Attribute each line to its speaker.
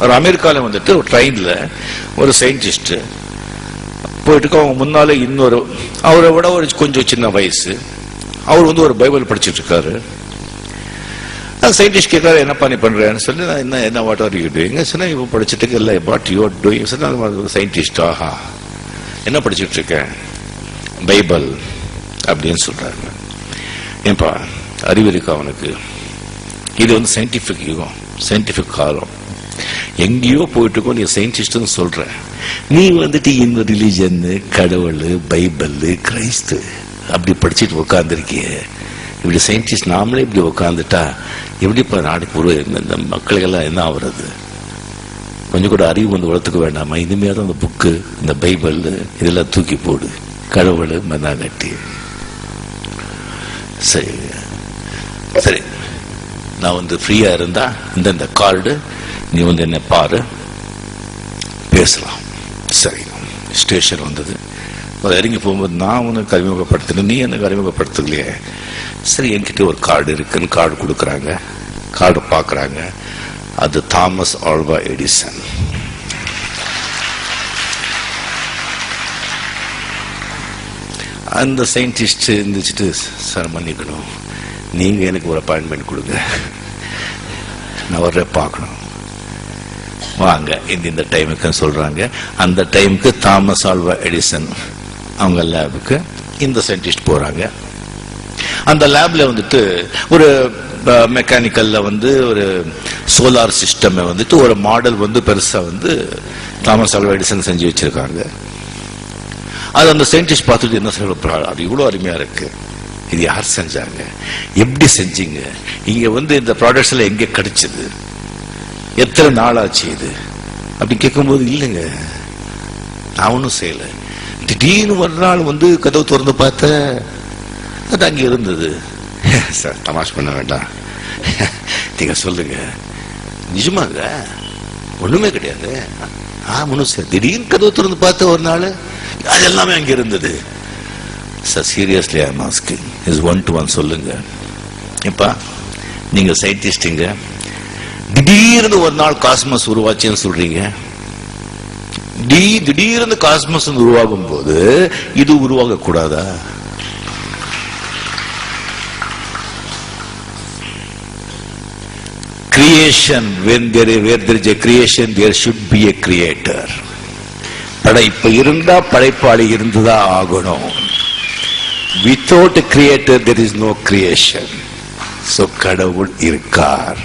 Speaker 1: ஒரு அமெரிக்காவில் வந்துட்டு ஒரு ட்ரெயினில் ஒரு சயின்டிஸ்ட் போயிட்டு அவங்க முன்னாலே இன்னொரு அவரை விட ஒரு கொஞ்சம் சின்ன வயசு அவர் வந்து ஒரு பைபிள் படிச்சுட்டு இருக்காரு. அந்த சயின்டிஸ்ட் கேட்காரு, என்னப்பா நீ பண்றேன்னு சொல்லி, நான் என்ன வாட் ஆர் யூ டூயிங் சொன்னா, இப்போ படிச்சுட்டு இல்லை வாட் யூ ஆர் டூயிங் சொன்னா, சயின்டிஸ்ட் ஆஹா என்ன படிச்சுட்டு இருக்கேன், பைபிள் அப்படின்னு சொல்றாங்க. ஏன்பா அறிவு இருக்கா அவனுக்கு? இது வந்து சயின்டிபிக் யுகம், சயின்டிபிக் காலம். எங்கேயோ போயிட்டு இருக்கோம், நீ சயின்டிஸ்ட்னு சொல்ற, நீ வந்துட்டு இந்த ரிலிஜன், கடவுள், பைபிள், கிறிஸ்து அப்படி படிச்சுட்டு உட்காந்துருக்கிய. இப்படி சயின்டிஸ்ட் நாமளே இப்படி உட்காந்துட்டா எப்படி இப்போ நாடுக்கு இந்த மக்களுக்கெல்லாம் என்ன ஆகுறது? கொஞ்சம் கூட அறிவு வந்து வளர்த்துக்க வேண்டாமா? இனிமேல் அந்த புக்கு, இந்த பைபிள் இதெல்லாம் தூக்கி போடு, கடவுள் மண்ணாங்கட்டி. சரி சரி, நான் வந்து ஃப்ரீயா இருந்தா இந்த கார்டு நீ வந்து என்ன பாரு, பேசலாம். சரி, ஸ்டேஷன் வந்தது. இறங்கி போகும்போது நான் உனக்கு அறிமுகப்படுத்தினேன், நீ எனக்கு அறிமுகப்படுத்தலையே. சரி, என்கிட்ட ஒரு கார்டு இருக்குன்னு கார்டு கொடுக்குறாங்க. கார்டு பார்க்குறாங்க, அது தாமஸ் ஆல்வா எடிசன். அந்த சயின்டிஸ்ட் இருந்துச்சுட்டு, சார் மன்னிக்கணும், நீங்க எனக்கு ஒரு அப்பாயின்மெண்ட் கொடுங்க, நான் வர்ற பார்க்கணும், வாங்க இந்த டைமுக்கு சொல்றாங்க. அந்த டைமுக்கு தாமஸ் ஆல்வா எடிசன் அவங்க லேபுக்கு இந்த சயின்டிஸ்ட் போறாங்க. அந்த லேப்ல வந்துட்டு ஒரு மெக்கானிக்கல்ல வந்து ஒரு சோலார் சிஸ்டம் வந்துட்டு ஒரு மாடல் வந்து பெருசா வந்து தாமஸ் ஆல்வா எடிசன் செஞ்சு வச்சிருக்காங்க. அது அந்த சயின்டிஸ்ட் பார்த்துட்டு என்ன சொல்ல, அது இவ்வளவு அருமையா இருக்கு, இது யார் செஞ்சாங்க, எப்படி செஞ்சீங்க, இங்க வந்து இந்த ப்ராடக்ட்ஸ் எல்லாம் எங்க கிடைச்சது, எத்தனை நாள் ஆச்சு இது அப்படி கேட்கும்போது, இல்லைங்க நான் ஒன்றும் செய்யல, திடீர்னு ஒரு நாள் வந்து கதவு திறந்து பார்த்த அது அங்கே இருந்தது. சார் தமாஷ் பண்ண வேண்டாம், நீங்க சொல்லுங்க, நிஜமாங்க ஒண்ணுமே கிடையாது. ஒன்றும் சார், திடீர்னு கதவு திறந்து பார்த்த ஒரு நாள் அது எல்லாமே அங்கே இருந்தது. Sir seriously I am asking, is 1 to 1 சொல்லுங்க. இப்ப நீங்க சயின்டிஸ்டுங்க, திடீர்னு ஒரு நாள் காஸ்மஸ் உருவாச்சுன்னு சொல்றீங்க. திடீர்னு காஸ்மஸ் உருவாகும் போது இது உருவாக கூடாதா? Creation, where there is a creation, there should be a creator. படைப்பு இருந்தா படைப்பாளி இருந்துதான் ஆகணும். Without a creator there is no creation. So கடவுள் இருக்கார்.